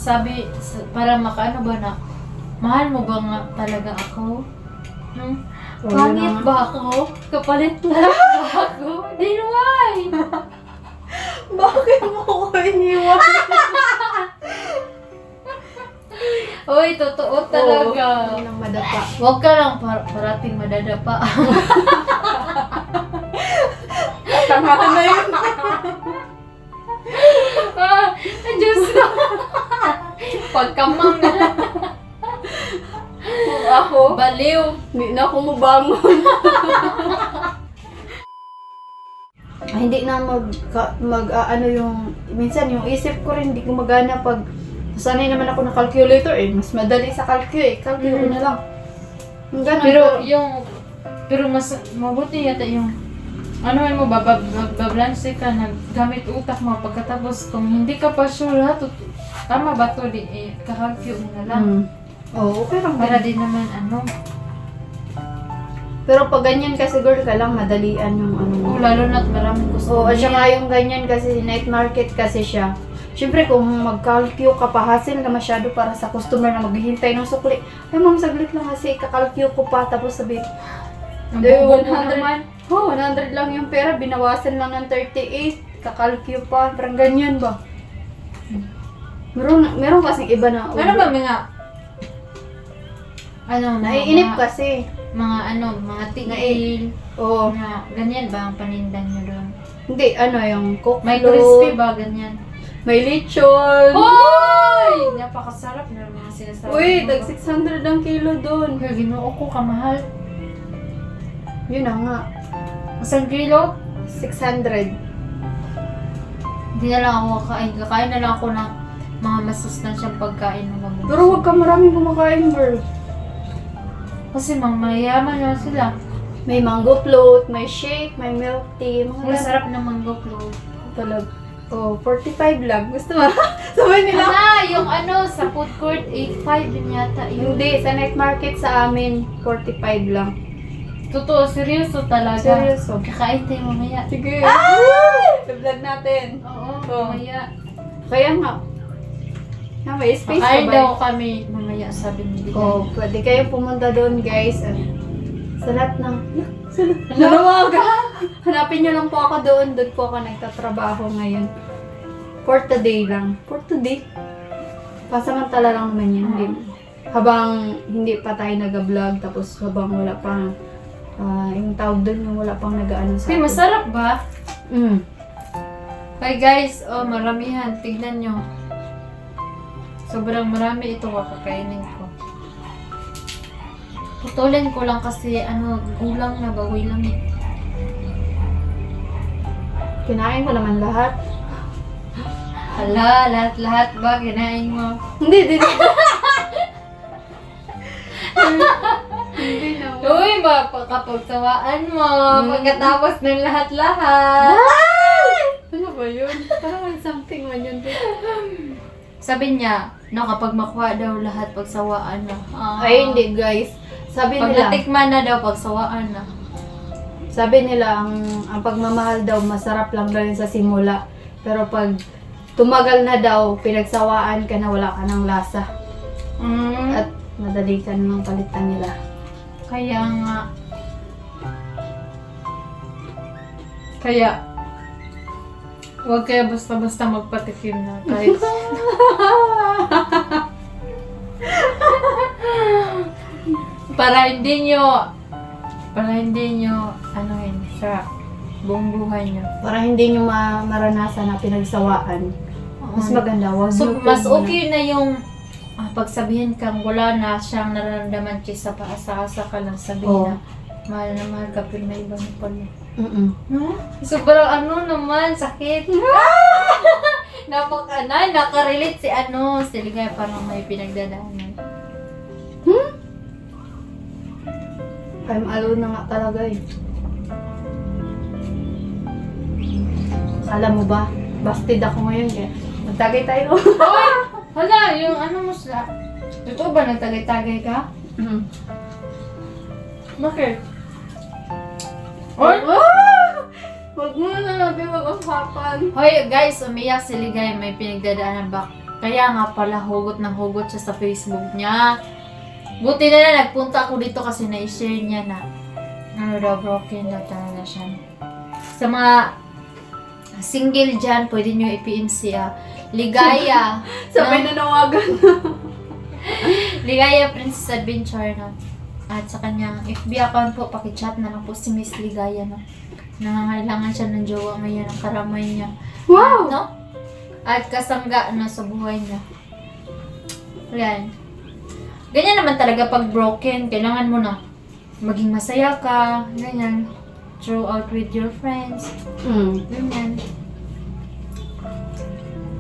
sabi, para makaano ba na, mahal mo ba nga talaga ako? Pangit ba ako? Kapalit lang ba ako? Then why? Bakit mo ko iniwan? Uy, totoo talaga. Oo, nang madapa. Huwag ka lang parating madadapa. Tamahan na yun. Diyos ko. Pagkamang na lang. Kung ako, Baliw. hindi na ako mabangon. Hindi na ano yung, minsan yung isip ko rin, hindi gumagana pag sanay naman ako ng calculator mas madali sa calculate na lang. Yung ganun, Pero mas mabuti yata yung ano mo, babablanse ka, naggamit utak mo pagkatapos kung hindi ka pa sure ha, tama ba to, kakalkyo mo na lang. Oo, okay lang. Para din naman Pero pag ganyan kasi girl ka lang, madalian yung ano mo. lalo na't maraming gusto. Oo, at saka yung ganyan kasi, night market kasi siya. Siyempre kung mag-calcule ka pa, hassle na masyado para sa customer na maghihintay ng sukli. Ay ma'am, saglit lang kasi kakalcule ko pa, tapos sabi, Ang 100 naman. 100 lang yung pera, binawasan lang ng 38, kakalcule pa, parang ganyan ba? Meron kasing iba na, Ano ba mga naiinip kasi. mga tiil. Oo. Ganyan ba ang panindan nyo doon? Hindi, yung coke May float, crispy ba ganyan? may lechon. Hoy! Napakasarap na mga sinasabi. Uy, mo. tag 600 ang kilo doon. Kaya ginoo ko kamahal. Yun na nga, Isang kilo? 600. Hindi na lang ako kakain. Kakain na lang ako ng mga masustansyang pagkain na magugusto. Pero huwag ka maraming kumakain, girl. Kasi mayaman na sila. May mango float, may shake, may milk tea, mga Ang sarap ng mango float. Talag. Oh, 45 lang. Gusto mo? Sabay nila. Yung sa food court, 85 din yata. Yun. Hindi, sa night market sa amin, 45 lang. Totoo, seryoso talaga. Seryoso. Kakain tayo mamaya. Sige. Ay! Vlog natin. Oo, Oo. mamaya. Kaya nga. May space Kakain ba? daw kami mamaya, sabi ni Digan. Oh, pwede kayong pumunta doon, guys. Sa lahat ng... Hanapin nyo lang po ako doon. Doon po ako nagtatrabaho ngayon. For today lang. For today? Pasamantala lang naman yan. Habang hindi pa tayo nag-vlog, tapos habang wala pang... yung tawag doon, yung wala pang nag-ano sa Hey, atin. masarap ba? Mm. Hey guys, maramihan. Tignan nyo. Sobrang marami ito kakakainin ko. Putulin ko lang kasi gulang na bagoy lang eh. Kinain ko naman lahat. Hala, lahat-lahat ba kinain mo? Hindi. Hindi na. Uy, kapagtawaan mo pagkatapos ng lahat-lahat. Ano ba yun? Parang something man yun. Sabi niya, kapag makuha daw lahat pagsawaan na. Ay, hindi guys. Sabi Pag nila, natikman na daw pagsawaan na. ang pagmamahal daw masarap lang daw yun sa simula. Pero pag tumagal na daw, pinagsawaan ka na, wala ka ng lasa. At madali ka namang palitan nila. Kaya nga. Kaya, huwag kaya basta-basta magpatikim na kahit para hindi nyo sa buong buhay nyo. Para hindi nyo maranasan na pinagsawaan. Mas maganda, wag So, nyo mas muna. okay na yung pagsabihin kang wala na siyang nararamdaman kaysa paasa-asa ka lang sabihin na mahal ka pero may iba mo pala. Sobrang naman, sakit. Nakarelate si Ligay parang may pinagdadaanan. I'm alone na nga talaga eh. Alam mo ba, busted ako ngayon kaya magtagay tayo. Hala, yung mo sila. Totoo ba nagtagay-tagay ka? Bakit? Huwag mo na natin mag-usapan. Hoy guys, umiyak si Ligay, may pinagdadaanan Kaya nga pala, hugot ng hugot siya sa Facebook niya. Buti na lang, nagpunta ako dito kasi na-share niya na ano daw, broken daw talaga siya. Sa mga single dyan, pwede nyo i-PM siya. Ligaya. Sabay nanawagan. Ligaya Princess Adventure, no? At sa kanyang FB account po, pakichat na lang po si Miss Ligaya, no? Nangangailangan siya ng jowa ngayon, ang karamay niya. Wow! No? At kasangga na sa buhay niya. Yan. Ganyan naman talaga pag broken. Kailangan mo na maging masaya ka. Ganyan. Throughout with your friends. Ganyan.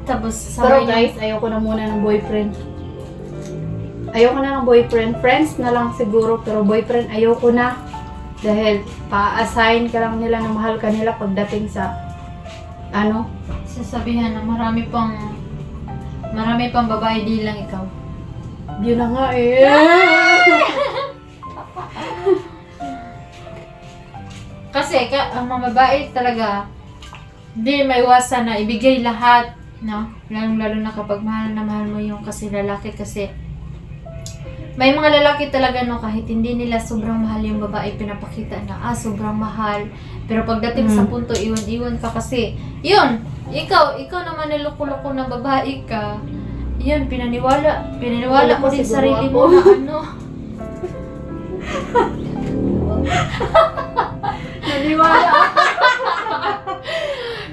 Tapos, Pero guys, ayoko na muna ng boyfriend. Ayoko na ng boyfriend. Friends na lang siguro, pero boyfriend ayoko na. Dahil pa-assign ka lang nila na mahal ka nila pagdating sa ano? sasabihan na marami pang babae, di lang ikaw. Yun na nga eh. Kasi ang mga babae talaga, di maiwasan na ibigay lahat, no? Lalo na kapag mahal na mahal mo yung kasi lalaki, kasi may mga lalaki talaga, no, kahit hindi nila sobrang mahal yung babae, pinapakita na sobrang mahal. Pero pagdating sa punto, iwan-iwan ka kasi, yun, ikaw naman niloko-loko na babae ka. Yun, pinaniwala mo din sarili mo na ano.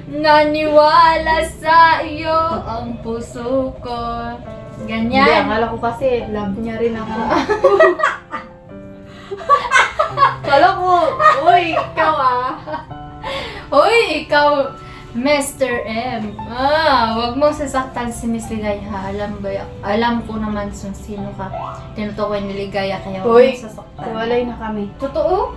Naniwala sa iyo ang puso ko. Hindi, Ganyan. akala ko kasi love niya rin ako. Akala ko, uy, ikaw Hoy, ikaw, Mr. M. Wag mo sasaktan si Miss Ligaya, ha? Alam ko naman sino ka. Tinutukoy ni Ligaya, kaya wag Hoy, mo sasaktan. Hiwalay na kami. Totoo?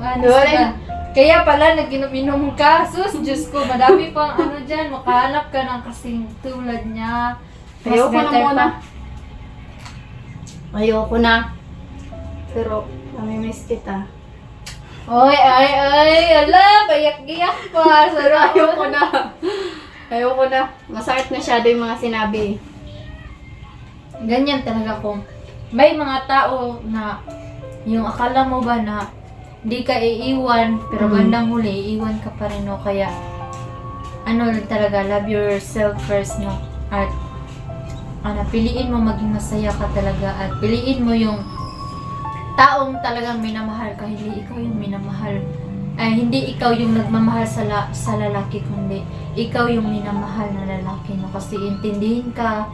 Hiwalay na. Kaya pala, nag-inom ka. Sus, Diyos ko, madami pang ano dyan. Makahanap ka ng kasing tulad niya. Mas Ayoko na better muna. pa. Ayoko na. Pero, namimiss kita. Oy, ala, bayak-giyak pa. Pero ayoko na. Ayoko na. Masakit na siya yung mga sinabi. Ganyan talaga kung may mga tao na yung akala mo ba na di ka iiwan, pero bandang huli, iiwan ka pa rin, no? Kaya, ano talaga, love yourself first, no? At, piliin mo maging masaya ka talaga, at piliin mo yung taong talagang minamahal ka, hindi ikaw yung minamahal. Hindi ikaw yung nagmamahal sa lalaki, kundi ikaw yung minamahal na lalaki, no? Kasi intindihin ka,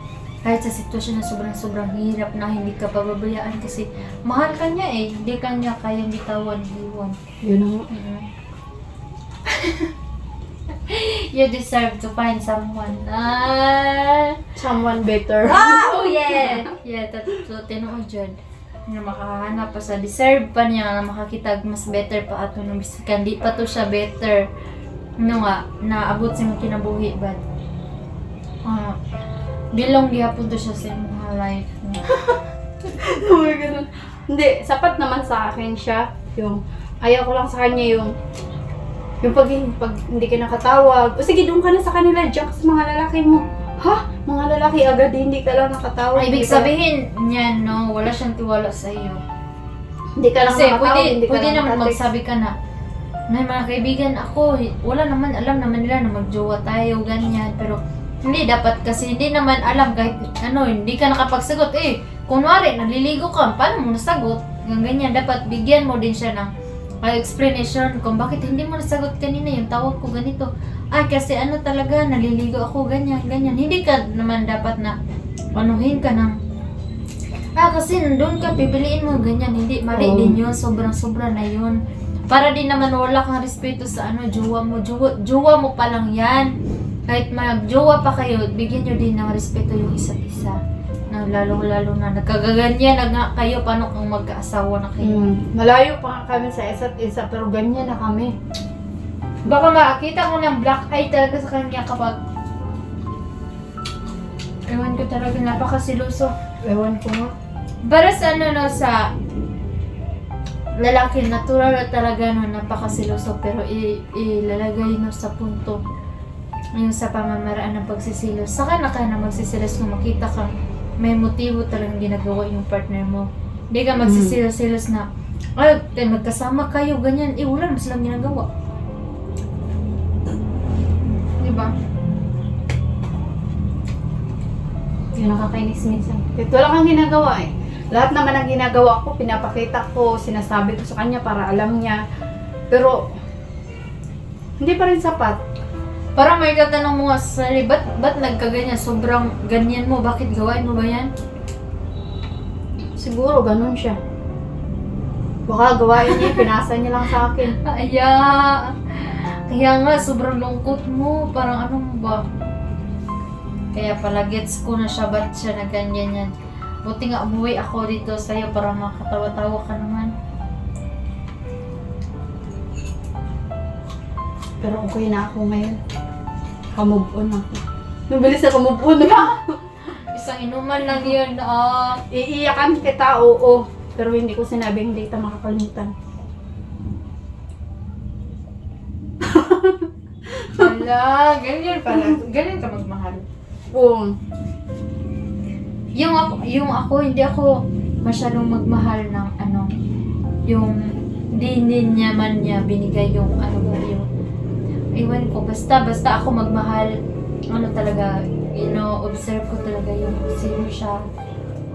kahit sa sitwasyon na sobrang hirap na hindi ka pababayaan kasi mahal ka niya eh, hindi ka niya kayang bitawan, iwan. Yun na nga. You deserve to find someone. Someone better. Oh yeah! Yeah, tinuod dyan. Na makahanap pa sa deserve pa niya na makakitag mas better pa ato nung biskan. Di pa to siya better. Ano nga, naabot sa mga kinabuhi, but bilong gihapon to siya sa mga life. Oh my God. Hindi, sapat naman sa akin siya. Yung, ayaw ko lang sa kanya yung pag hindi ka nakatawag. O sige, doon ka na sa kanila, diyan ka sa mga lalaki mo. Ha? Mga lalaki agad, hindi ka lang nakatawag. Ibig sabihin niya, no, wala siyang tiwala sa iyo. Hindi ka lang Kasi nakatawag, hindi ka pwede lang naman nakatext. magsabi ka na, may mga kaibigan ako, wala naman, alam naman nila na magjowa tayo, ganyan. Pero, hindi dapat kasi, hindi naman alam kahit hindi ka nakapagsagot. Kunwari, naliligo ka, paano mo nasagot? Ganyan, dapat bigyan mo din siya ng explanation kung bakit hindi mo nasagot kanina yung tawag ko ganito. Kasi talaga, naliligo ako, ganyan. Hindi ka naman dapat na panuhin ka ng kasi nandun ka, pipiliin mo, ganyan. Hindi, mali din yun, sobrang-sobra na yun. Para din naman wala kang respeto sa jowa mo. Jowa mo pa lang yan. Kahit mag-jowa pa kayo, bigyan nyo din ng respeto yung isa't isa. Lalo na nagkagaganyan na nga kayo, paano kung magkaasawa na kayo. Malayo pa nga kami sa isa't isa, pero ganyan na kami. Baka makakita mo ng black eye talaga sa kanya kapag ewan ko talaga, napakasiloso. Ewan ko nga. Para sa sa lalaki, natural na talaga napakasiloso, pero ilalagay sa punto yung sa pamamaraan ng pagsisilos. Saka na ka na magsisilos kung makita kang may motibo talagang ginagawa yung partner mo. Hindi ka magsisilos-silos na, ay, magkasama kayo, ganyan. Wala naman silang ginagawa. Diba? Yung nakakainis minsan. Kahit wala kang ginagawa eh. Lahat naman ang ginagawa ko, pinapakita ko, sinasabi ko sa kanya para alam niya. Pero, hindi pa rin sapat. Parang may tatanong mo nga sa sarili, ba't nagkaganyan? Sobrang ganyan mo, bakit gawain mo ba yan? Siguro, ganun siya. Baka gawain niya, pinasa niya lang sa akin. Kaya nga, sobrang lungkot mo. Parang ano mo ba? Kaya pala, gets ko na siya, ba't siya na ganyan yan. Buti nga umuwi ako dito sa'yo para makatawa-tawa ka naman. Pero okay na ako ngayon. Ka-move on ako. Nabilis na ka-move on na. Isang inuman lang yun. Iiyakan kita, oo. Pero hindi ko sinabing hindi kita makakalimutan. Wala, ganyan pala. Ganyan ka magmahal. Oo. Yung ako, hindi ako masyadong magmahal ng yung hindi niya man niya binigay yung yung iwan ko, basta ako magmahal, talaga, observe ko talaga yung sino siya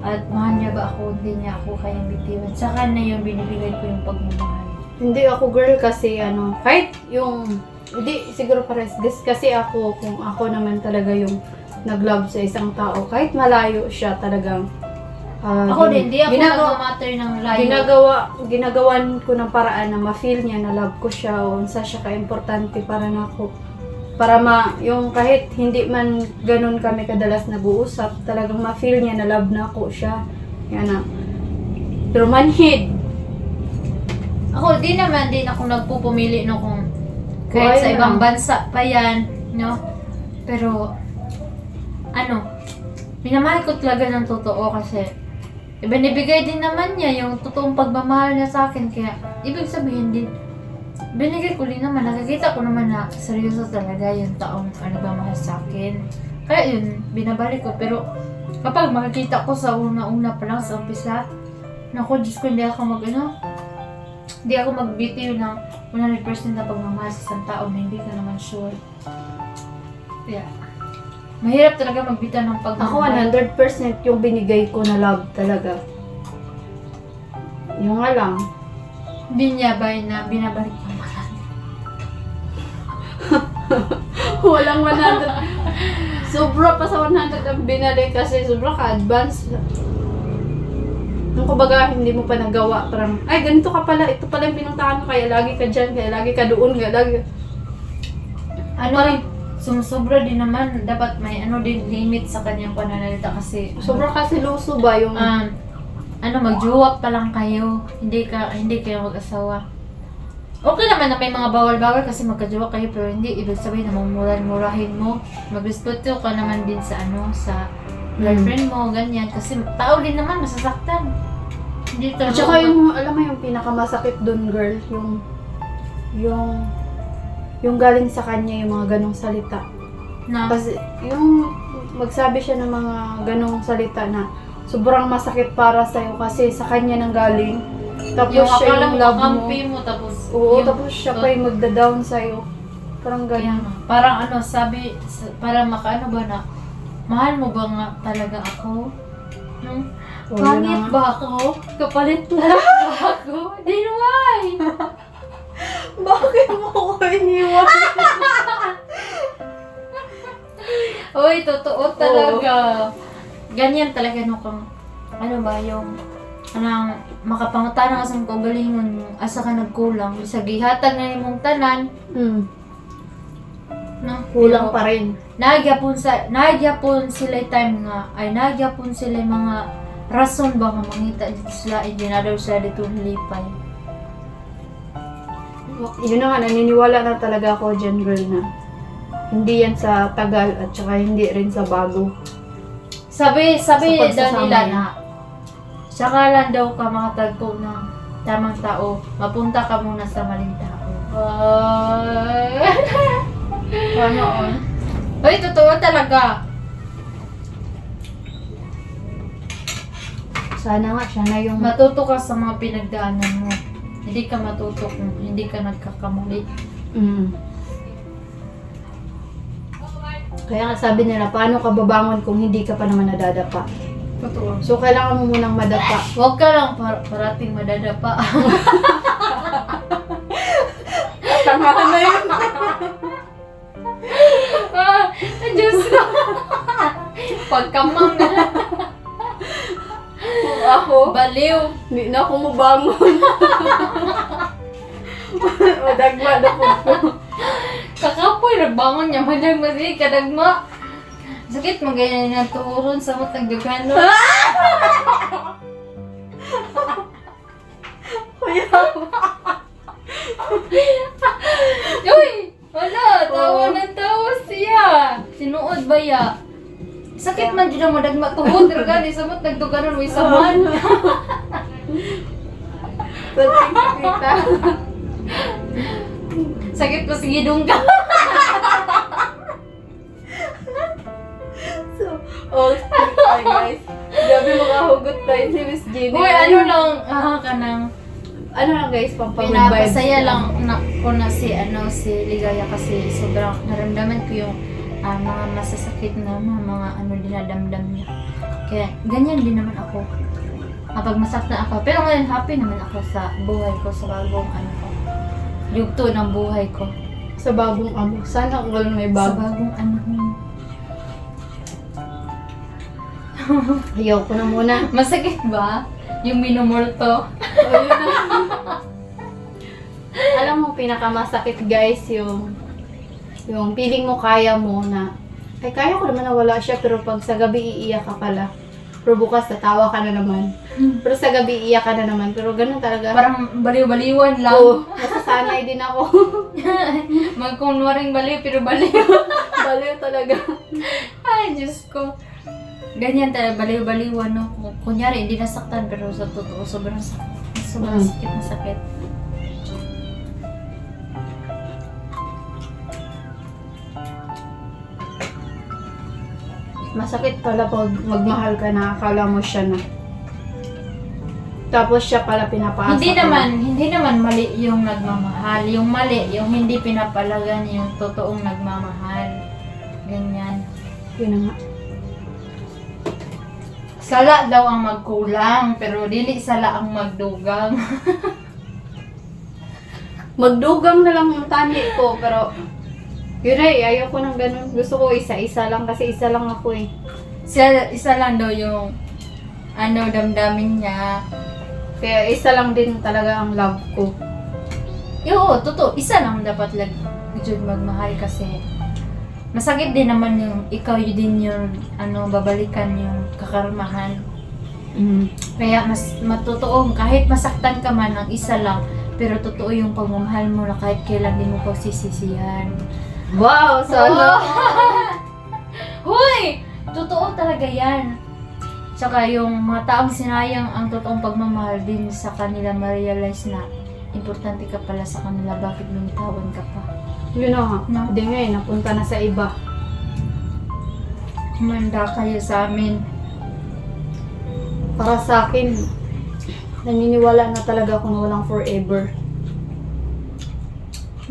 at mahal niya ba ako, hindi niya ako kayang bitiwan. Saka na yung binibigay ko yung pagmamahal. Hindi ako girl kasi kahit yung, hindi siguro pares, kasi ako, kung ako naman talaga yung nag-love sa isang tao, kahit malayo siya talagang, ako din, hindi ako nag-matter ng layo. Ginagawan ko ng paraan na ma-feel niya na love ko siya o unsa siya ka-importante para na ako. Para yung kahit hindi man ganun kami kadalas nag-uusap, talagang ma-feel niya na love na ako siya. Yan na. Pero manhid. Ako, din ako nagpupumili kung kahit sa ibang bansa pa yan, Pero, minamahal ko talaga ng totoo kasi binibigay din naman niya yung totoong pagmamahal niya sa akin, kaya ibig sabihin din, binigay ko din naman, nakikita ko naman na seryoso talaga yung taong nagmamahal sa akin. Kaya yun, binabalik ko. Pero kapag makikita ko sa una-una pa lang sa umpisa, naku, Diyos ko, hindi ako magbitiw ng 100% na pagmamahal sa isang tao na hindi ka naman sure. Kaya, mahirap talaga magbitaw ng pagmamahal. Ako 100% yung binigay ko na love talaga. Yung nga lang. Hindi niya ba na binabalik mo marami? Walang 100. Sobra pa sa 100 ang binalik kasi sobra ka-advance. Nung kumbaga, hindi mo pa nagawa. Parang, ay, ganito ka pala. Ito pala yung pinuntahan mo. Kaya lagi ka dyan. Kaya lagi ka doon. Kaya lagi. Sumusobra din naman, dapat may din limit sa kanyang pananalita kasi Sobra kasi luso ba yung magjuwap pa lang kayo, hindi kayo mag-asawa. Okay naman na may mga bawal-bawal kasi magkajuwap kayo, pero hindi ibig sabihin na murahin mo. Magrespeto ka naman din sa sa girlfriend mo, ganyan, kasi tao din naman masasaktan. Hindi At saka alam mo yung pinakamasakit dun, girl, yung galing sa kanya yung mga ganong salita. Kasi yung magsabi siya ng mga ganong salita na sobrang masakit para sa'yo kasi sa kanya nang galing. Tapos yung siya yung love mo, tapos tapos siya pa yung magda-down sa'yo. Parang ganyan. Parang parang makaano ba na, mahal mo ba nga talaga ako? Pangit ba ako? Kapalit lang ba ako? Then why? Bakit mo ko iniwan? Uy, totoo talaga. Ganyan talaga kung yung makapangutana ka sa kaugalingon mo, asa ka nagkulang, sa gihatag na imong tanan, kulang pa rin. Nagyapon sila time nga, ay nagyapon sila mga rason ba nga mangita dito sila, daw sila dito hilipay. Yun na nga, naniniwala na talaga ako dyan, girl, na hindi yan sa tagal at saka hindi rin sa bago. Sabi daw nila yan. na saka lang daw ka makatagpo ng tamang tao, mapunta ka muna sa maling tao. Paano on? Uy, totoo talaga. Sana nga siya na yung... Matuto ka sa mga pinagdaanan mo. Hindi ka matuto kung hindi ka nagkakamali. Mm. Kaya nga sabi nila, paano ka babangon kung hindi ka pa naman nadadapa? Totoo. So, kailangan mo munang madapa. Huwag ka lang parating madadapa. Tamahan na yun. Diyos ko. Pagkamang na lang. Kung ako, Baliw. hindi na ako mabangon. Madagma na po ko. Kakapoy, nagbangon niya. Madag masig, kadagma. Sakit, magayon na tuhuron sa matang dugano. Kuya. Uy! Wala! Tawa ng tawa siya! Sinuod ba ya? Sakit man dyan ang madagma tuhod. Ragani, sa matang dugano may saman. Sating kita. Sakit pa sige ka. So, oh, hi guys. Gabi makahugot tayo si Miss Jenny. Uy, ano lang, kanang Ano lang guys, pampagod pinapasaya lang ko na si Ligaya kasi sobrang naramdaman ko yung mga masasakit na mga dinadamdam niya. Kaya ganyan din naman ako. Kapag masaktan ako. Pero ngayon happy naman ako sa buhay ko, sa bagong ko. Yugto ng buhay ko. Sa bagong amo. Sana all may Sa bago. bagong Ayaw ko na muna. Masakit ba? Yung minumulto? Ayun na. Alam mo, pinakamasakit guys, yung feeling mo kaya mo na, ay kaya ko naman na wala siya, pero pag sa gabi iiyak ka pala. Pero bukas tatawa ka na naman. Pero sa gabi iiyak ka na naman. Pero ganun talaga. Parang baliw-baliwan lang. Oo, nasasanay din ako. Magkunwaring baliw, pero baliw. Baliw talaga. Ay, Diyos ko. Ganyan talaga, baliw-baliwan, no? Kunyari, hindi nasaktan, pero sa totoo, sobrang sakit na sakit. Masakit pala pag magmahal ka na, akala mo siya na. Tapos siya pala pinapaasa Hindi naman mali yung nagmamahal. Yung mali, yung hindi pinapalagan yung totoong nagmamahal. Ganyan. Yun na nga. Sala daw ang magkulang, pero dili sala ang magdugang. Magdugang na lang yung tani ko, pero yun ay, ayaw ko ng ganun. Gusto ko isa-isa lang kasi isa lang ako eh. Isa lang daw yung damdamin niya. Kaya isa lang din talaga ang love ko. Oo, totoo. Isa lang dapat magmahal kasi masakit din naman yung ikaw yun din yung babalikan yung kakarmahan. Kaya mas matutuong kahit masaktan ka man ng isa lang, pero totoo yung pagmamahal mo na kahit kailan din mo pagsisisihan. Wow! Sana! Hoy! Totoo talaga yan. Tsaka yung mga taong sinayang ang totoong pagmamahal din sa kanila ma-realize na importante ka pala sa kanila, bakit lumitawan ka pa. Yun na nga. No? Hindi nga eh, napunta na sa iba. Kumanda kayo sa amin. Para sa akin, naniniwala na talaga ako na walang forever.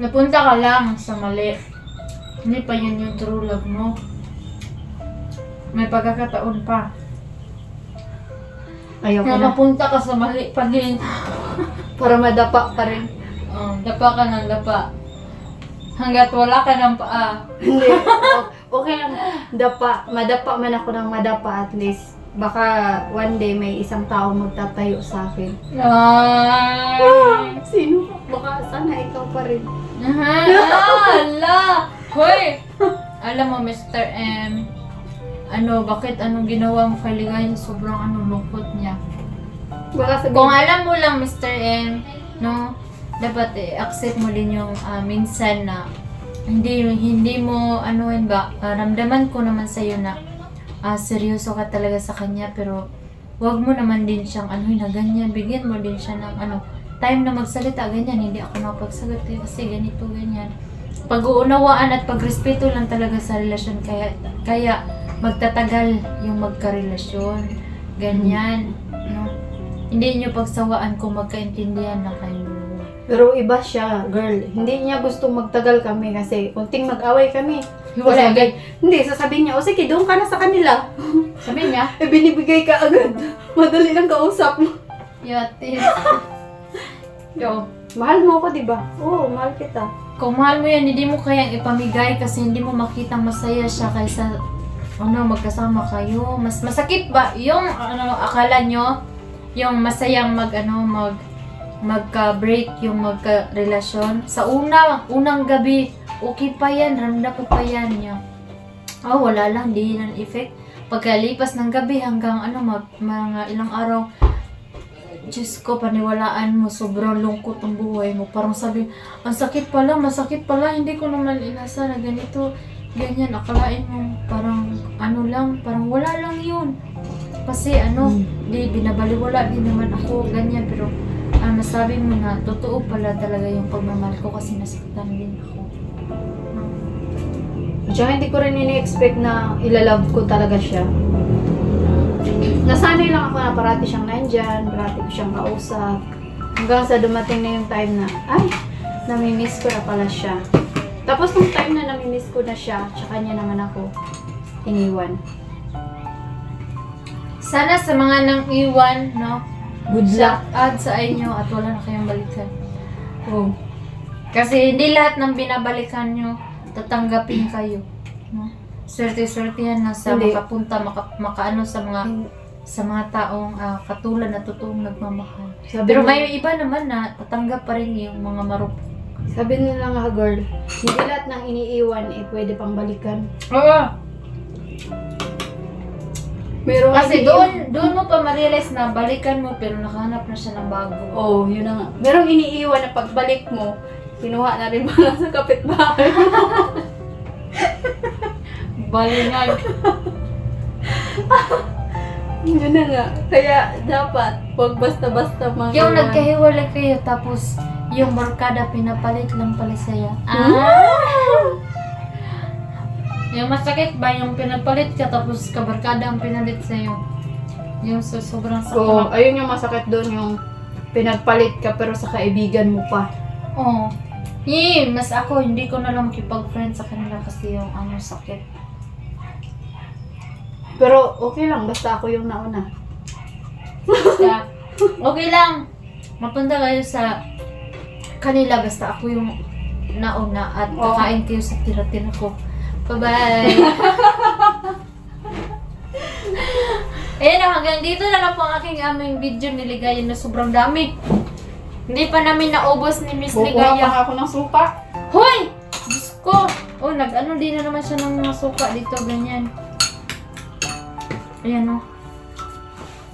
Napunta ka lang sa mali. Hindi pa yun yung true love mo. May pagkakataon pa. Ayaw ko na. Napunta ka sa mali pa din. Para madapa pa rin. Dapa ka ng dapa. Hanggat wala ka ng paa. Hindi. Okay lang. Dapa. Madapa man ako ng madapa at least. Baka one day may isang tao magtatayo sa akin. Ay! Sino? Baka sana ikaw pa rin. Ala! Hoy! Alam mo, Mr. M, bakit anong ginawa mo kay Ligaya? Sobrang lungkot niya. Baka sabihin, Kung alam mo lang, Mr. M, no, dapat accept mo din yung minsan na hindi mo, ramdaman ko naman sa'yo na seryoso ka talaga sa kanya, pero wag mo naman din siyang na ganyan, bigyan mo din siya ng time na magsalita, ganyan, hindi ako nakapagsagot kasi ganito, ganyan. pag-uunawaan at pagrespeto lang talaga sa relasyon, kaya magtatagal yung magkarelasyon. Ganyan, no? Hindi niyo pagsawaan kung magkaintindihan na kayo. Pero iba siya, girl. Hindi niya gustong magtagal kami kasi kunting mag-away kami. Hiwalay agad. Hindi, sasabihin niya, o sige, doon ka na sa kanila. Sabi niya, Binibigay ka agad. Madali lang kausap mo. yatis. Yo, Mahal mo ako, di ba? Oo, mahal kita. kung mahal mo yan, hindi mo kayang ipamigay kasi hindi mo makitang masaya siya kaysa magkasama kayo. Mas masakit ba yung akala nyo, yung masayang magka-break yung magka-relasyon? Sa unang gabi, okay pa yan, ramdam ko pa yan niya. Wala lang, di yan effect. Pagkalipas ng gabi hanggang mga ilang araw, Diyos ko, paniwalaan mo, sobrang lungkot ang buhay mo. Parang sabi, ang sakit pala, masakit pala, hindi ko naman inasa na ganito, ganyan. Akalain mo, parang parang wala lang yun. Kasi di binabaliwala din naman ako, ganyan. Pero masabi mo na, totoo pala talaga yung pagmamahal ko kasi nasaktan din ako. Tsaka hindi ko rin ini-expect na ilalove ko talaga siya. Nasanay lang ako na parati siyang nandyan, parati ko siyang kausap. Hanggang sa dumating na yung time na, namimiss ko na pala siya. Tapos nung time na namimiss ko na siya, tsaka niya naman ako iniwan. Sana sa mga nang iwan, no? Good luck. Shout out sa inyo at wala na kayong balikan. Oh. Kasi hindi lahat ng binabalikan nyo, tatanggapin kayo. No? Swerte-swertehan na sa Hindi. makapunta, makaano sa mga taong katulad na totoong nagmamahal. Pero may iba naman na tatanggap pa rin yung mga marupok. Sabi nila nga, girl, hindi lahat ng iniiwan pwede pang balikan. Oo. Pero Kasi doon mo pa ma-realize na balikan mo pero nakahanap na siya ng bago. Oh, yun na nga. Merong iniiwan na pagbalik mo, kinuha na rin pala sa kapitbahay. Balingag. Yun na nga. Kaya dapat, huwag basta-basta mga Yung nagkahiwalay kayo tapos yung barkada pinapalit lang pala sa'yo. Yung masakit ba yung pinapalit ka tapos kabarkada ang pinalit sa'yo? Yung sobrang sakit. So, ayun yung masakit doon, yung pinagpalit ka pero sa kaibigan mo pa. Oo. Mas ako, hindi ko na lang makipag-friend sa kanila kasi yung sakit. Pero okay lang, basta ako yung nauna. Kaya, okay lang. Mapunta kayo sa kanila basta ako yung nauna at kakain kayo sa tira-tira ko. Bye-bye! Ayan, hanggang dito na lang po ang aming video ni Ligaya na sobrang dami. Hindi pa namin naubos ni Miss Kukuha Ligaya. pa ako ng supa. Hoy! Diyos ko! Nag-ano din na naman siya ng mga suka dito, ganyan. Ayan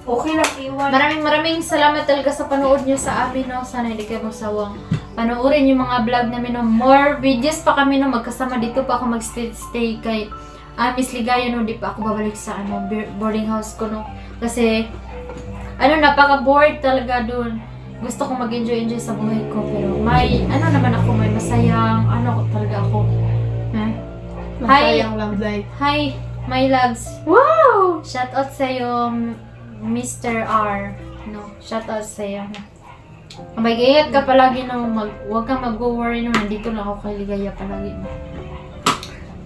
Okay lang, iwan. Maraming salamat talaga sa panood nyo sa amin, no? Sana hindi kayo magsawang panoorin yung mga vlog namin, no? More videos pa kami, no? Magkasama dito pa ako magstay kay Miss Ligaya, no? Di pa ako babalik sa boarding house ko, no? Kasi napaka-bored talaga dun. Gusto ko mag-enjoy sa buhay ko, pero may naman ako, may masayang talaga ako. Masayang love life. Hi, my loves. Wow! Shout out sa iyo, Mr. R. No, shout out sa iyo. Mag-ingat ka palagi, no. Huwag kang mag-worry, no. Nandito lang ako kay Ligaya palagi, no.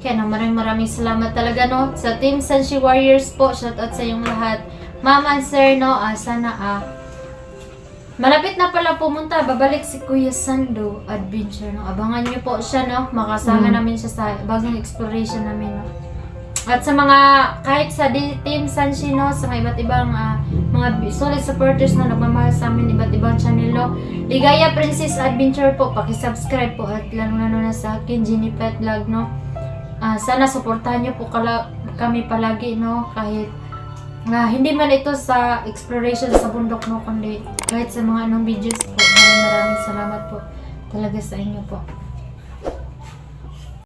Kaya maraming salamat talaga, no. Sa Team Sanshi Warriors po, shout out sa iyong lahat. Ma'am and sir, no. Sana malapit na pala pumunta, babalik si Kuya Sando Adventure, no. Abangan niyo po siya, no. Makasama namin siya sa bagong exploration namin, no. At sa mga, kahit sa Team Sanshi, no, sa mga iba't ibang mga solid supporters na nagmamahal sa amin, iba't ibang channel, no. Ligaya Princess Adventure po, pakisubscribe po at lalo na sa akin, Jenny Pet Vlog, no. Sana supportahan niyo po kami palagi, no, kahit hindi man ito sa exploration sa bundok, no, kundi kahit sa mga videos po. Maraming salamat po talaga sa inyo po.